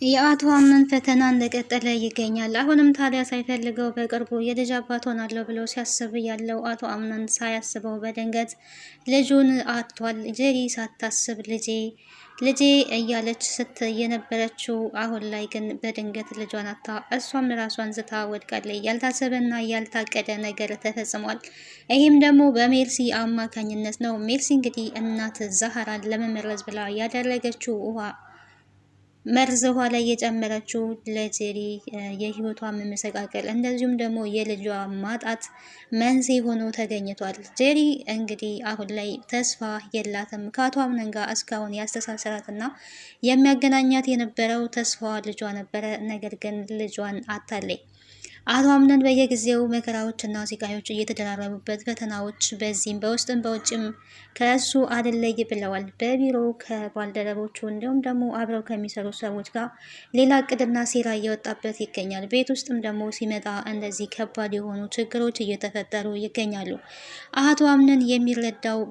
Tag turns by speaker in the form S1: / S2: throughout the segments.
S1: የአቶ አምነን ፈተና እንደቀጠለ ይገኛል። አሁንም ታዲያ ሳይፈልገው በቅርቡ የልጅ አባት ሆናለሁ ብሎ ሲያስብ ያለው አቶ አምነን ሳያስበው በድንገት ልጁን አጥቷል። ጄሪ ሳታስብ ልጄ እያለች የነበረችው አሁን ላይ ግን በድንገት ልጇን አታ እሷም ራሷን ዝታ ወድቃለች። ያልታሰበና ያልታቀደ ነገር ተፈጽሟል። ይህም ደግሞ በሜርሲ አማካኝነት ነው። ሜርሲ እንግዲህ እናት ዛህራን ለመመረዝ ብላ ያደረገችው መርዝ ውሃ ላይ የጨመረችው ለጄሪ የህይወቷ መመሰቃቀል እንደዚሁም ደግሞ የልጇ ማጣት መንስኤ ሆኖ ተገኝቷል። ጄሪ እንግዲህ አሁን ላይ ተስፋ የላትም። ከአቶ አምነን ጋር እስካሁን ያስተሳሰራትና የሚያገናኛት የነበረው ተስፋዋ ልጇ ነበረ። ነገር ግን ልጇን አታለይ። አቶ አምነን በየጊዜው መከራዎችና ስቃዮች እየተደራረቡበት ፈተናዎች በዚህም በውስጥም በውጭም ከእሱ አልለይ ብለዋል። በቢሮ ከባልደረቦቹ እንዲሁም ደግሞ አብረው ከሚሰሩ ሰዎች ጋር ሌላ እቅድና ሴራ እየወጣበት ይገኛል። ቤት ውስጥም ደግሞ ሲመጣ እንደዚህ ከባድ የሆኑ ችግሮች እየተፈጠሩ ይገኛሉ። አቶ አምነን የሚረዳው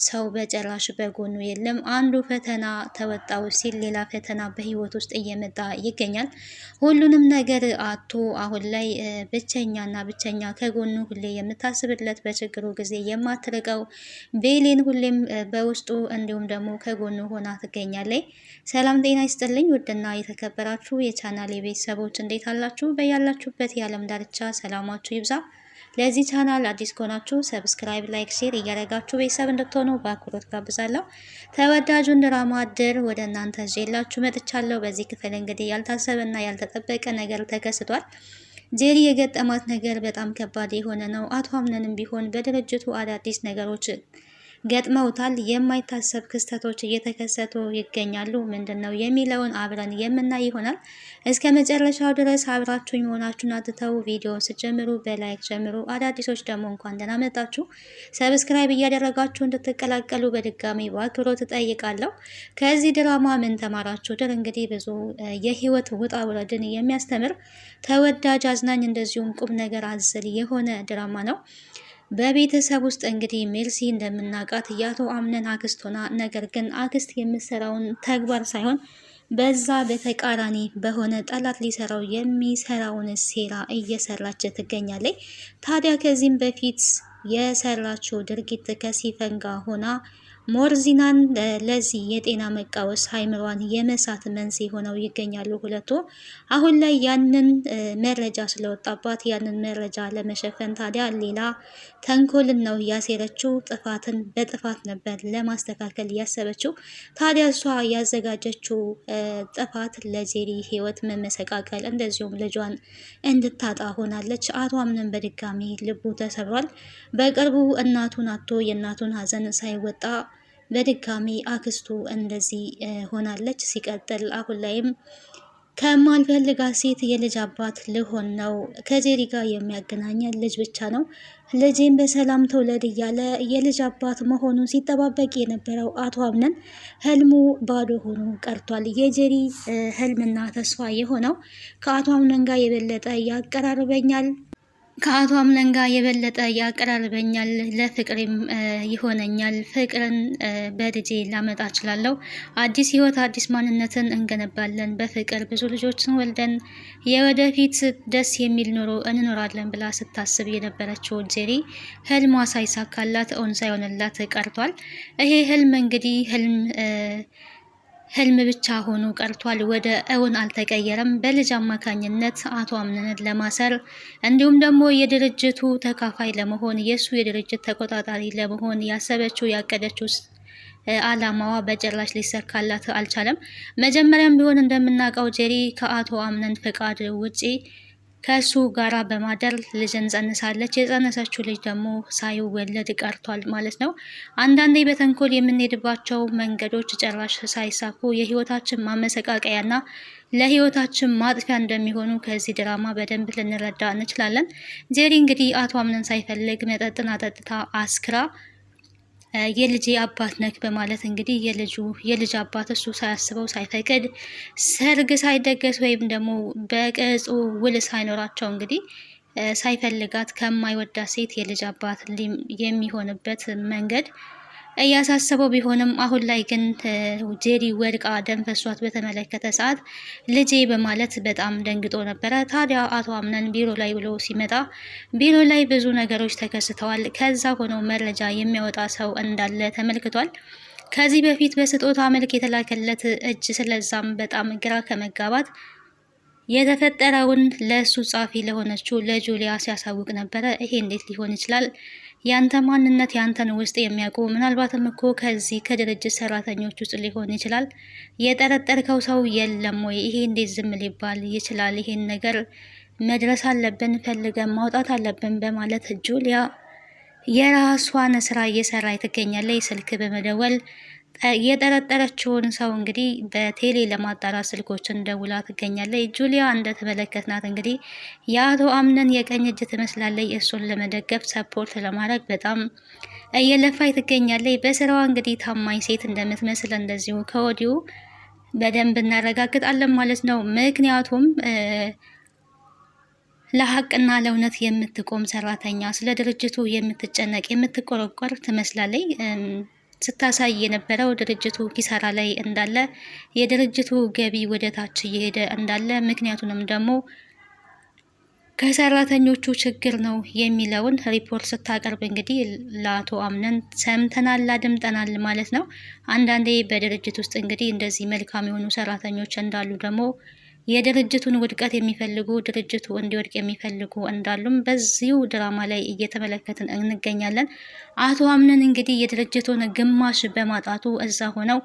S1: ሰው በጭራሽ በጎኑ የለም። አንዱ ፈተና ተወጣው ሲል ሌላ ፈተና በህይወት ውስጥ እየመጣ ይገኛል። ሁሉንም ነገር አቶ አሁን ላይ ብቸኛ ከጎኑ ሁሌ የምታስብለት በችግሩ ጊዜ የማትርቀው ቤሌን ሁሌም በውስጡ እንዲሁም ደግሞ ከጎኑ ሆና ትገኛለች። ሰላም ጤና ይስጥልኝ ውድና የተከበራችሁ የቻናሌ ቤተሰቦች እንዴት አላችሁ? በያላችሁበት የዓለም ዳርቻ ሰላማችሁ ይብዛ። ለዚህ ቻናል አዲስ ከሆናችሁ ሰብስክራይብ፣ ላይክ፣ ሼር እያደረጋችሁ ቤተሰብ እንድትሆኑ በአክብሮት ጋብዛለሁ። ተወዳጁን ድራማ ድር ወደ እናንተ ይዤላችሁ መጥቻለሁ። በዚህ ክፍል እንግዲህ ያልታሰበና ያልተጠበቀ ነገር ተከስቷል። ጄሪ የገጠማት ነገር በጣም ከባድ የሆነ ነው። አቶ አምነንም ቢሆን በድርጅቱ አዳዲስ ነገሮች ገጥመውታል። የማይታሰብ ክስተቶች እየተከሰቱ ይገኛሉ። ምንድን ነው የሚለውን አብረን የምናይ ይሆናል። እስከ መጨረሻው ድረስ አብራችሁኝ መሆናችሁን አትተው። ቪዲዮ ስጀምሩ በላይክ ጀምሩ። አዳዲሶች ደግሞ እንኳን ደህና መጣችሁ ሰብስክራይብ እያደረጋችሁ እንድትቀላቀሉ በድጋሚ በአክብሮት እጠይቃለሁ። ከዚህ ድራማ ምን ተማራችሁ? ድር እንግዲህ ብዙ የህይወት ውጣ ውረድን የሚያስተምር ተወዳጅ፣ አዝናኝ እንደዚሁም ቁም ነገር አዘል የሆነ ድራማ ነው። በቤተሰብ ውስጥ እንግዲህ ሜርሲ እንደምናውቃት የአቶ አምነን አክስት ሆና ነገር ግን አክስት የምትሰራውን ተግባር ሳይሆን በዛ በተቃራኒ በሆነ ጠላት ሊሰራው የሚሰራውን ሴራ እየሰራች ትገኛለች። ታዲያ ከዚህም በፊት የሰራችው ድርጊት ከሲፈን ጋር ሆና ሞርዚናን ለዚህ የጤና መቃወስ አይምሯን የመሳት መንስኤ ሆነው ይገኛሉ ሁለቱ። አሁን ላይ ያንን መረጃ ስለወጣባት ያንን መረጃ ለመሸፈን ታዲያ ሌላ ተንኮልን ነው ያሴረችው። ጥፋትን በጥፋት ነበር ለማስተካከል ያሰበችው። ታዲያ እሷ ያዘጋጀችው ጥፋት ለጄሪ ህይወት መመሰቃቀል እንደዚሁም ልጇን እንድታጣ ሆናለች። አቶ አምነን በድጋሚ ልቡ ተሰብሯል። በቅርቡ እናቱን አጥቶ የእናቱን ሀዘን ሳይወጣ በድጋሚ አክስቱ እንደዚህ ሆናለች። ሲቀጥል አሁን ላይም ከማልፈልጋት ሴት የልጅ አባት ልሆን ነው። ከጄሪ ጋር የሚያገናኘን ልጅ ብቻ ነው። ልጄን በሰላም ተውለድ እያለ የልጅ አባት መሆኑን ሲጠባበቅ የነበረው አቶ አምነን ህልሙ ባዶ ሆኖ ቀርቷል። የጄሪ ህልምና ተስፋ የሆነው ከአቶ አምነን ጋር የበለጠ ያቀራርበኛል ከአቶ አምነን ጋር የበለጠ ያቀራርበኛል፣ ለፍቅሬም ይሆነኛል፣ ፍቅርን በልጄ ላመጣ እችላለሁ፣ አዲስ ህይወት አዲስ ማንነትን እንገነባለን፣ በፍቅር ብዙ ልጆችን ወልደን የወደፊት ደስ የሚል ኑሮ እንኖራለን ብላ ስታስብ የነበረችው ጄሪ ህልሟ ሳይሳካላት እውን ሳይሆንላት ቀርቷል። ይሄ ህልም እንግዲህ ህልም ብቻ ሆኖ ቀርቷል። ወደ እውን አልተቀየረም። በልጅ አማካኝነት አቶ አምነንን ለማሰር እንዲሁም ደግሞ የድርጅቱ ተካፋይ ለመሆን የእሱ የድርጅት ተቆጣጣሪ ለመሆን ያሰበችው ያቀደችው አላማዋ በጭራሽ ሊሰካላት አልቻለም። መጀመሪያም ቢሆን እንደምናውቀው ጄሪ ከአቶ አምነን ፍቃድ ውጪ ከሱ ጋራ በማደር ልጅን ጸንሳለች። የጸነሰችው ልጅ ደግሞ ሳይወለድ ቀርቷል ማለት ነው። አንዳንዴ በተንኮል የምንሄድባቸው መንገዶች ጭራሽ ሳይሳኩ የህይወታችን ማመሰቃቀያና ለህይወታችን ማጥፊያ እንደሚሆኑ ከዚህ ድራማ በደንብ ልንረዳ እንችላለን። ጄሪ እንግዲህ አቶ አምነን ሳይፈልግ መጠጥን አጠጥታ አስክራ የልጅ አባት ነክ በማለት እንግዲህ የልጅ አባት እሱ ሳያስበው ሳይፈቅድ ሰርግ ሳይደገስ ወይም ደግሞ በቅጹ ውል ሳይኖራቸው እንግዲህ ሳይፈልጋት ከማይወዳት ሴት የልጅ አባት የሚሆንበት መንገድ እያሳሰበው ቢሆንም አሁን ላይ ግን ጄሪ ወድቃ ደም ፈሷት በተመለከተ ሰዓት ልጄ በማለት በጣም ደንግጦ ነበረ። ታዲያ አቶ አምነን ቢሮ ላይ ብሎ ሲመጣ ቢሮ ላይ ብዙ ነገሮች ተከስተዋል። ከዛ ሆኖ መረጃ የሚያወጣ ሰው እንዳለ ተመልክቷል። ከዚህ በፊት በስጦታ መልክ የተላከለት እጅ፣ ስለዛም በጣም ግራ ከመጋባት የተፈጠረውን ለእሱ ጻፊ ለሆነችው ለጁሊያ ሲያሳውቅ ነበረ። ይሄ እንዴት ሊሆን ይችላል? ያንተ ማንነት ያንተን ውስጥ የሚያውቁ ምናልባትም እኮ ከዚህ ከድርጅት ሰራተኞች ውስጥ ሊሆን ይችላል። የጠረጠርከው ሰው የለም ወይ? ይሄ እንዴት ዝም ሊባል ይችላል? ይሄን ነገር መድረስ አለብን፣ ፈልገን ማውጣት አለብን በማለት ጁሊያ የራሷን ስራ እየሰራ ትገኛለች። ስልክ በመደወል የጠረጠረችውን ሰው እንግዲህ በቴሌ ለማጣራት ስልኮችን ደውላ ትገኛለች። ጁሊያ እንደተመለከትናት እንግዲህ የአቶ አምነን የቀኝ እጅ ትመስላለች። እሱን ለመደገፍ ሰፖርት ለማድረግ በጣም እየለፋች ትገኛለች። በስራዋ እንግዲህ ታማኝ ሴት እንደምትመስል እንደዚሁ ከወዲሁ በደንብ እናረጋግጣለን ማለት ነው። ምክንያቱም ለሀቅና ለእውነት የምትቆም ሰራተኛ፣ ስለ ድርጅቱ የምትጨነቅ የምትቆረቆር ትመስላለች። ስታሳይ የነበረው ድርጅቱ ኪሳራ ላይ እንዳለ፣ የድርጅቱ ገቢ ወደ ታች እየሄደ እንዳለ፣ ምክንያቱንም ደግሞ ከሰራተኞቹ ችግር ነው የሚለውን ሪፖርት ስታቀርብ እንግዲህ ለአቶ አምነን ሰምተናል፣ አድምጠናል ማለት ነው። አንዳንዴ በድርጅት ውስጥ እንግዲህ እንደዚህ መልካም የሆኑ ሰራተኞች እንዳሉ ደግሞ የድርጅቱን ውድቀት የሚፈልጉ ድርጅቱ እንዲወድቅ የሚፈልጉ እንዳሉም በዚሁ ድራማ ላይ እየተመለከትን እንገኛለን። አቶ አምነን እንግዲህ የድርጅቱን ግማሽ በማጣቱ እዛ ሆነው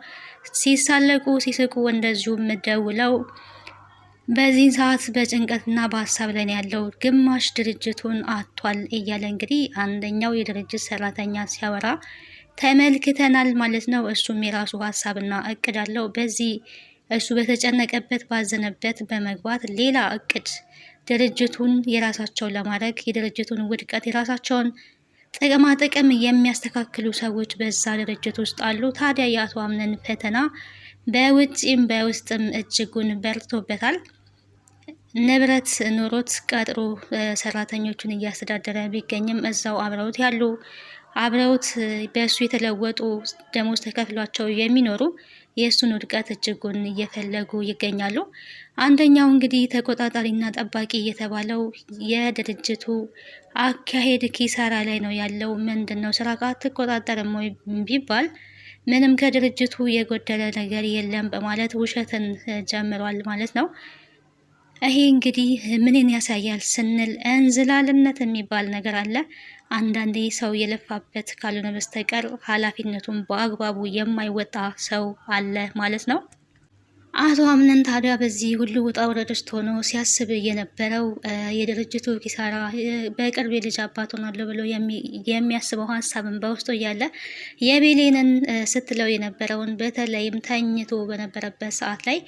S1: ሲሳለቁ ሲስቁ እንደዚሁም ደውለው በዚህን ሰዓት በጭንቀትና በሀሳብ ላይ ያለው ግማሽ ድርጅቱን አጥቷል እያለ እንግዲህ አንደኛው የድርጅት ሰራተኛ ሲያወራ ተመልክተናል ማለት ነው። እሱም የራሱ ሀሳብና እቅድ አለው። በዚህ እሱ በተጨነቀበት ባዘነበት በመግባት ሌላ እቅድ ድርጅቱን የራሳቸው ለማድረግ የድርጅቱን ውድቀት የራሳቸውን ጥቅማ ጥቅም የሚያስተካክሉ ሰዎች በዛ ድርጅት ውስጥ አሉ። ታዲያ የአቶ አምነን ፈተና በውጭም በውስጥም እጅጉን በርቶበታል። ንብረት ኑሮት ቀጥሮ ሰራተኞቹን እያስተዳደረ ቢገኝም እዛው አብረውት ያሉ አብረውት በእሱ የተለወጡ ደሞዝ ተከፍሏቸው የሚኖሩ የእሱን ውድቀት እጅጉን እየፈለጉ ይገኛሉ። አንደኛው እንግዲህ ተቆጣጣሪና ጠባቂ የተባለው የድርጅቱ አካሄድ ኪሳራ ላይ ነው ያለው። ምንድን ነው ስራ አትቆጣጠርም ወይ ቢባል ምንም ከድርጅቱ የጎደለ ነገር የለም በማለት ውሸትን ጀምሯል ማለት ነው። ይሄ እንግዲህ ምንን ያሳያል ስንል እንዝላልነት የሚባል ነገር አለ። አንዳንዴ ሰው የለፋበት ካልሆነ በስተቀር ኃላፊነቱን በአግባቡ የማይወጣ ሰው አለ ማለት ነው። አቶ አምነን ታዲያ በዚህ ሁሉ ውጣ ውረድ ውስጥ ሆኖ ሲያስብ የነበረው የድርጅቱ ኪሳራ በቅርብ የልጅ አባት ሆናለሁ ብሎ የሚያስበው ሀሳብን በውስጡ እያለ የቤሌንን ስትለው የነበረውን በተለይም ተኝቶ በነበረበት ሰዓት ላይ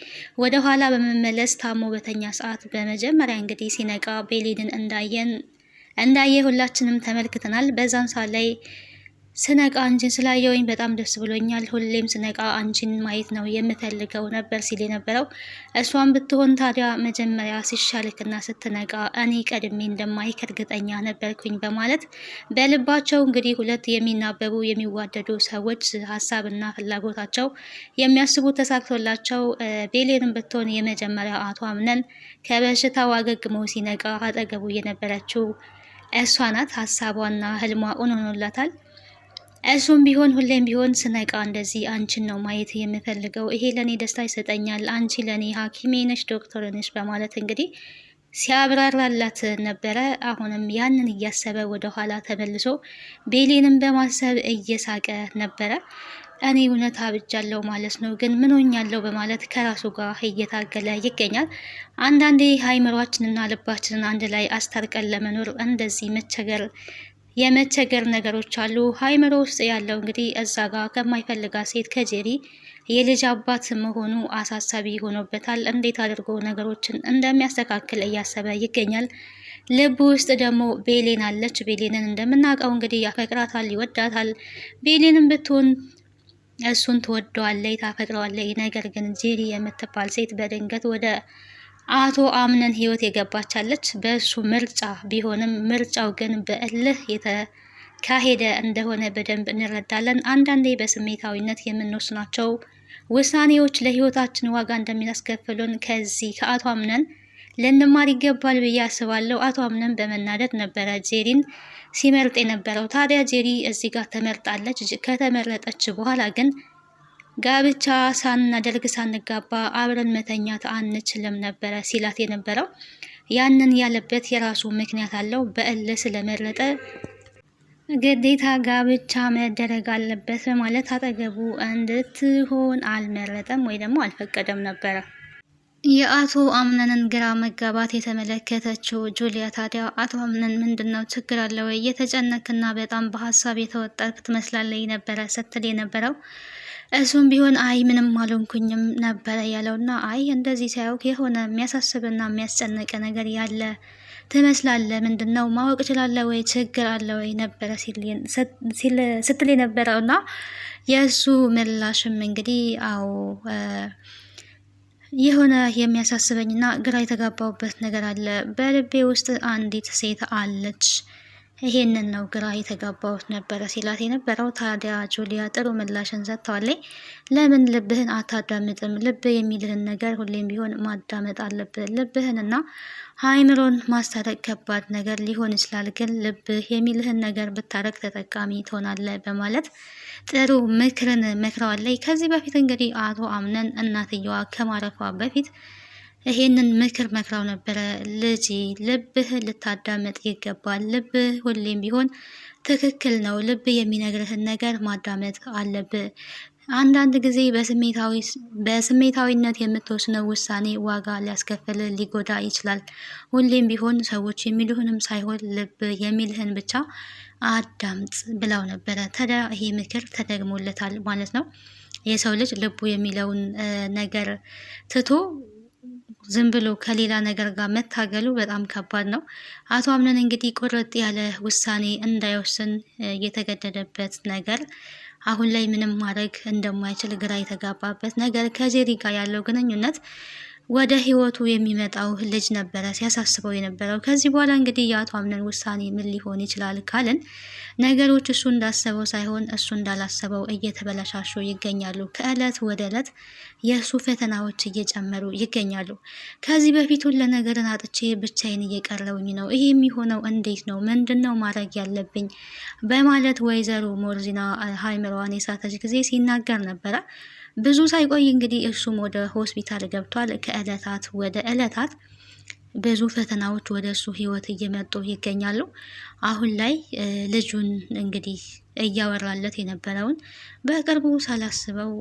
S1: ወደ ኋላ በመመለስ ታሞ በተኛ ሰዓት በመጀመሪያ እንግዲህ ሲነቃ ቤሌንን እንዳየ ሁላችንም ተመልክተናል። በዛን ሰዓት ላይ ስነቃ አንቺን ስላየውኝ በጣም ደስ ብሎኛል። ሁሌም ስነቃ አንቺን ማየት ነው የምፈልገው ነበር ሲል የነበረው። እሷን ብትሆን ታዲያ መጀመሪያ ሲሻልክና ስትነቃ እኔ ቀድሜ እንደማይክ እርግጠኛ ነበርኩኝ በማለት በልባቸው እንግዲህ ሁለት የሚናበቡ የሚዋደዱ ሰዎች ሀሳብና ፍላጎታቸው የሚያስቡት ተሳክቶላቸው ቤሌንም ብትሆን የመጀመሪያ አቶ አምነን ከበሽታው አገግሞ ሲነቃ አጠገቡ የነበረችው እሷ ናት። ሀሳቧና ህልሟ ሆኖላታል። እሱም ቢሆን ሁሌም ቢሆን ስነቃ እንደዚህ አንቺን ነው ማየት የምፈልገው፣ ይሄ ለእኔ ደስታ ይሰጠኛል፣ አንቺ ለእኔ ሐኪሜ ነሽ፣ ዶክተር ነሽ በማለት እንግዲህ ሲያብራራላት ነበረ። አሁንም ያንን እያሰበ ወደኋላ ተመልሶ ቤሌንም በማሰብ እየሳቀ ነበረ። እኔ እውነት አብጃለሁ ማለት ነው፣ ግን ምን ሆኛለሁ በማለት ከራሱ ጋር እየታገለ ይገኛል። አንዳንዴ አይምሯችንና ልባችንን አንድ ላይ አስታርቀን ለመኖር እንደዚህ የመቸገር ነገሮች አሉ። አይምሮ ውስጥ ያለው እንግዲህ እዛ ጋር ከማይፈልጋት ሴት ከጄሪ የልጅ አባት መሆኑ አሳሳቢ ሆኖበታል። እንዴት አድርጎ ነገሮችን እንደሚያስተካክል እያሰበ ይገኛል። ልቡ ውስጥ ደግሞ ቤሌን አለች። ቤሌንን እንደምናውቀው እንግዲህ ያፈቅራታል፣ ይወዳታል። ቤሌንን ብትሆን እሱን ትወደዋለች፣ ታፈቅረዋለች። ነገር ግን ጄሪ የምትባል ሴት በድንገት ወደ አቶ አምነን ህይወት የገባቻለች በእሱ ምርጫ ቢሆንም ምርጫው ግን በእልህ ካሄደ እንደሆነ በደንብ እንረዳለን። አንዳንዴ በስሜታዊነት የምንወስናቸው ውሳኔዎች ለህይወታችን ዋጋ እንደሚያስከፍሉን ከዚህ ከአቶ አምነን ልንማር ይገባል ብዬ አስባለሁ። አቶ አምነን በመናደድ ነበረ ጄሪን ሲመርጥ የነበረው። ታዲያ ጄሪ እዚህ ጋር ተመርጣለች። ከተመረጠች በኋላ ግን ጋብቻ ሳናደርግ ሳንጋባ አብረን መተኛት አንችልም ነበረ ሲላት የነበረው። ያንን ያለበት የራሱ ምክንያት አለው። በእልህ ስለመረጠ ግዴታ ጋብቻ መደረግ አለበት በማለት አጠገቡ እንድትሆን አልመረጠም ወይ ደግሞ አልፈቀደም ነበረ። የአቶ አምነንን ግራ መጋባት የተመለከተችው ጁሊያ ታዲያ አቶ አምነን ምንድነው ችግር አለ ወይ? እየተጨነክና በጣም በሀሳብ የተወጠርክ ትመስላለች ነበረ ስትል የነበረው። እሱም ቢሆን አይ ምንም አልሆንኩኝም ነበረ ያለውና አይ እንደዚህ ሳያውቅ የሆነ የሚያሳስብና የሚያስጨንቅ ነገር ያለ ትመስላለ። ምንድነው ማወቅ እችላለሁ ወይ? ችግር አለ ወይ ነበረ ስትል የነበረውና የእሱ ምላሽም እንግዲህ አዎ የሆነ የሚያሳስበኝና ግራ የተጋባውበት ነገር አለ። በልቤ ውስጥ አንዲት ሴት አለች። ይሄንን ነው ግራ የተጋባውት ነበረ ሲላት የነበረው። ታዲያ ጁሊያ ጥሩ ምላሽን ሰጥተዋለች። ለምን ልብህን አታዳምጥም? ልብህ የሚልህን ነገር ሁሌም ቢሆን ማዳመጥ አለብህ። ልብህንና አእምሮን ማስታረቅ ከባድ ነገር ሊሆን ይችላል፣ ግን ልብህ የሚልህን ነገር ብታረቅ ተጠቃሚ ትሆናለህ በማለት ጥሩ ምክርን መክረዋለች። ከዚህ በፊት እንግዲህ አቶ አምነን እናትየዋ ከማረፏ በፊት ይሄንን ምክር መክራው ነበረ። ልጄ ልብህ ልታዳመጥ ይገባል። ልብህ ሁሌም ቢሆን ትክክል ነው። ልብህ የሚነግርህን ነገር ማዳመጥ አለብህ። አንዳንድ ጊዜ በስሜታዊነት የምትወስነው ውሳኔ ዋጋ ሊያስከፍል ሊጎዳ ይችላል። ሁሌም ቢሆን ሰዎች የሚልህንም ሳይሆን ልብ የሚልህን ብቻ አዳምጥ ብለው ነበረ። ታዲያ ይሄ ምክር ተደግሞለታል ማለት ነው። የሰው ልጅ ልቡ የሚለውን ነገር ትቶ ዝም ብሎ ከሌላ ነገር ጋር መታገሉ በጣም ከባድ ነው። አቶ አምነን እንግዲህ ቁርጥ ያለ ውሳኔ እንዳይወስን የተገደደበት ነገር አሁን ላይ ምንም ማድረግ እንደማይችል ግራ የተጋባበት ነገር ከጄሪ ጋር ያለው ግንኙነት ወደ ህይወቱ የሚመጣው ልጅ ነበረ ሲያሳስበው የነበረው። ከዚህ በኋላ እንግዲህ የአቶ አምነን ውሳኔ ምን ሊሆን ይችላል ካልን ነገሮች እሱ እንዳሰበው ሳይሆን እሱ እንዳላሰበው እየተበላሻሹ ይገኛሉ። ከእለት ወደ እለት የእሱ ፈተናዎች እየጨመሩ ይገኛሉ። ከዚህ በፊት ሁሉ ነገርን አጥቼ ብቻዬን እየቀረውኝ ነው። ይሄ የሚሆነው እንዴት ነው? ምንድን ነው ማድረግ ያለብኝ? በማለት ወይዘሮ ሞርዚና ሃይምሯን የሳተች ጊዜ ሲናገር ነበረ። ብዙ ሳይቆይ እንግዲህ እሱም ወደ ሆስፒታል ገብቷል። ከእለታት ወደ እለታት ብዙ ፈተናዎች ወደ እሱ ህይወት እየመጡ ይገኛሉ። አሁን ላይ ልጁን እንግዲህ እያወራለት የነበረውን በቅርቡ ሳላስበው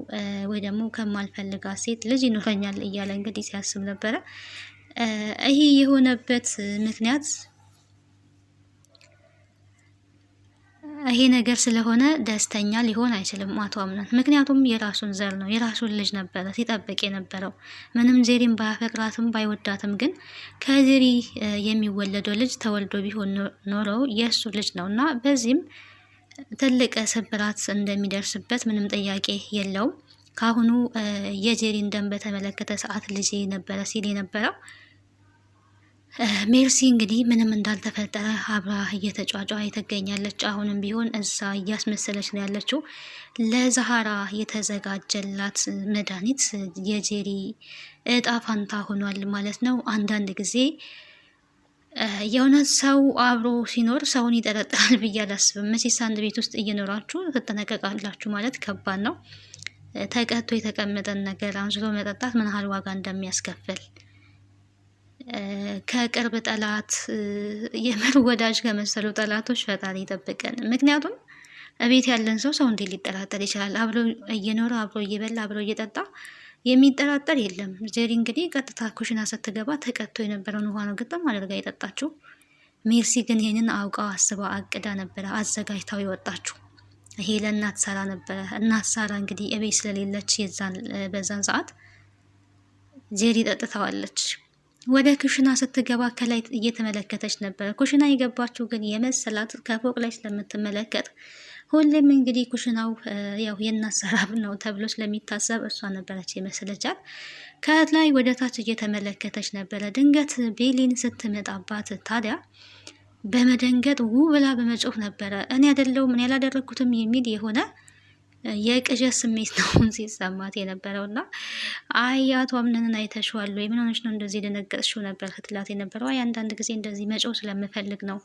S1: ወይ ደግሞ ከማልፈልጋት ሴት ልጅ ይኖረኛል እያለ እንግዲህ ሲያስብ ነበረ። ይህ የሆነበት ምክንያት ይሄ ነገር ስለሆነ ደስተኛ ሊሆን አይችልም አቶ አምነን። ምክንያቱም የራሱን ዘር ነው የራሱን ልጅ ነበረ ሲጠብቅ የነበረው። ምንም ጄሪን ባያፈቅራትም ባይወዳትም ግን ከጄሪ የሚወለደው ልጅ ተወልዶ ቢሆን ኖረው የእሱ ልጅ ነው እና በዚህም ትልቅ ስብራት እንደሚደርስበት ምንም ጥያቄ የለውም። ካሁኑ የጄሪን ደም በተመለከተ ሰዓት ልጅ ነበረ ሲል የነበረው ሜርሲ እንግዲህ ምንም እንዳልተፈጠረ አብራ እየተጫጫ ትገኛለች። አሁንም ቢሆን እዛ እያስመሰለች ነው ያለችው። ለዛሃራ የተዘጋጀላት መድኃኒት የጄሪ እጣ ፋንታ ሆኗል ማለት ነው። አንዳንድ ጊዜ የእውነት ሰው አብሮ ሲኖር ሰውን ይጠረጥራል ብዬ አላስብም። መቼስ አንድ ቤት ውስጥ እየኖራችሁ ትጠነቀቃላችሁ ማለት ከባድ ነው። ተቀጥቶ የተቀመጠን ነገር አንስቶ መጠጣት ምን ያህል ዋጋ እንደሚያስከፍል ከቅርብ ጠላት የምር ወዳጅ ከመሰሉ ጠላቶች ፈጣሪ ይጠብቀን። ምክንያቱም እቤት ያለን ሰው እንዴት ሊጠራጠር ይችላል? አብሮ እየኖረ አብሮ እየበላ አብሮ እየጠጣ የሚጠራጠር የለም። ጄሪ እንግዲህ ቀጥታ ኩሽና ስትገባ ተቀጥቶ የነበረውን ውሃ ነው ግጥም አድርጋ የጠጣችው። ሜርሲ ግን ይህንን አውቃ አስባ አቅዳ ነበረ አዘጋጅታው የወጣችው። ይሄ ለእናት ሳራ ነበረ። እናት ሳራ እንግዲህ እቤት ስለሌለች በዛን ሰዓት ጄሪ ጠጥተዋለች። ወደ ኩሽና ስትገባ ከላይ እየተመለከተች ነበረ። ኩሽና የገባችው ግን የመሰላት ከፎቅ ላይ ስለምትመለከት ሁሌም እንግዲህ ኩሽናው ያው የእናት ሰራብ ነው ተብሎ ስለሚታሰብ እሷ ነበረች የመሰለቻት። ከላይ ወደ ታች እየተመለከተች ነበረ። ድንገት ቤሊን ስትመጣባት ታዲያ በመደንገጥ ብላ በመጮህ ነበረ። እኔ አይደለሁም እኔ ያላደረግኩትም የሚል የሆነ የቅዠት ስሜት ነው ሲሰማት የነበረው እና አይ አቶ አምነንን አይተሽዋል ወይ? ምን ሆነሽ ነው እንደዚህ ደነገጥሽው? ነበር ስትላት የነበረው። አይ አንዳንድ ጊዜ እንደዚህ መጮህ ስለምፈልግ ነው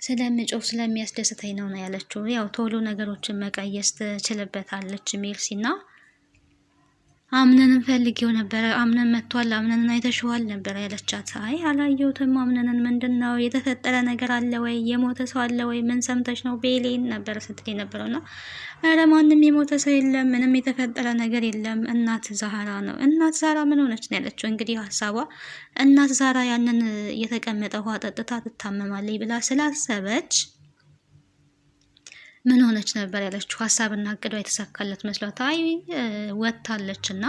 S1: ስለምጮህ ስለሚያስደስተኝ ነው ያለችው። ያው ቶሎ ነገሮችን መቀየስ ትችልበታለች ሜርሲና አምነንን ፈልጌው ነበረ፣ አምነን መጥቷል፣ አምነንን አይተሽዋል ነበር ያለቻት። አይ አላየሁትም አምነንን። ምንድን ነው የተፈጠረ ነገር አለ ወይ? የሞተ ሰው አለ ወይ? ምን ሰምተሽ ነው ቤሌን ነበር ስትል የነበረው እና ኧረ ማንም የሞተ ሰው የለም፣ ምንም የተፈጠረ ነገር የለም፣ እናት ዛህራ ነው። እናት ዛህራ ምን ሆነች ነው ያለችው። እንግዲህ ሀሳቧ እናት ዛህራ ያንን የተቀመጠ ውሃ ጠጥታ ትታመማለች ብላ ስላሰበች ምን ሆነች ነበር ያለችው። ሀሳብና እቅዷ የተሳካለት መስሏት አይ ወጥታለች እና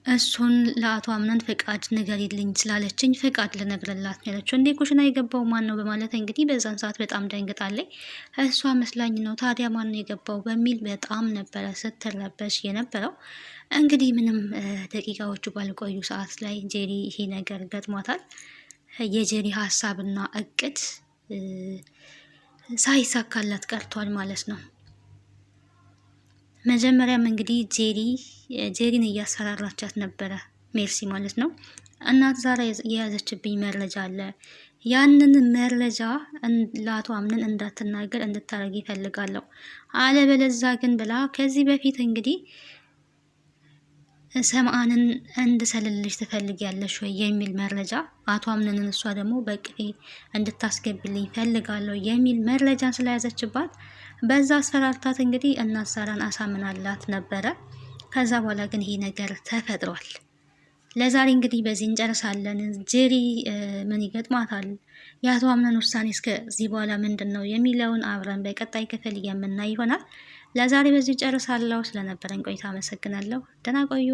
S1: እሱን ለአቶ አምነን ፍቃድ ንገሪልኝ ስላለችኝ ፍቃድ ልነግርላት ነው ያለችው። እንዴ ኩሽና የገባው ማን ነው በማለት እንግዲህ በዛን ሰዓት በጣም ደንግጣለች። እሷ መስላኝ ነው ታዲያ ማን ነው የገባው በሚል በጣም ነበረ ስትረበሽ የነበረው። እንግዲህ ምንም ደቂቃዎቹ ባልቆዩ ሰዓት ላይ ጄሪ ይሄ ነገር ገጥሟታል። የጄሪ ሀሳብና እቅድ ሳይሳካላት ቀርቷል ማለት ነው። መጀመሪያም እንግዲህ ጄሪን እያሰራራቻት ነበረ ሜርሲ ማለት ነው። እናት ዛሬ የያዘችብኝ መረጃ አለ፣ ያንን መረጃ ለአቶ አምነን እንዳትናገር እንድታረግ ይፈልጋለሁ፣ አለበለዛ ግን ብላ ከዚህ በፊት እንግዲህ ሰምአንን እንድሰልልሽ ትፈልጊያለሽ ወይ የሚል መረጃ አቶ አምነንን እሷ ደግሞ በቅፌ እንድታስገብልኝ ፈልጋለሁ የሚል መረጃን ስለያዘችባት በዛ አስፈራርታት እንግዲህ እናት ዛራን አሳምናላት ነበረ። ከዛ በኋላ ግን ይሄ ነገር ተፈጥሯል። ለዛሬ እንግዲህ በዚህ እንጨርሳለን። ጄሪ ምን ይገጥማታል? የአቶ አምነን ውሳኔ እስከዚህ በኋላ ምንድን ነው የሚለውን አብረን በቀጣይ ክፍል የምናይ ይሆናል። ለዛሬ በዚህ ጨርሳለሁ። ስለነበረን ቆይታ አመሰግናለሁ። ደህና ቆዩ።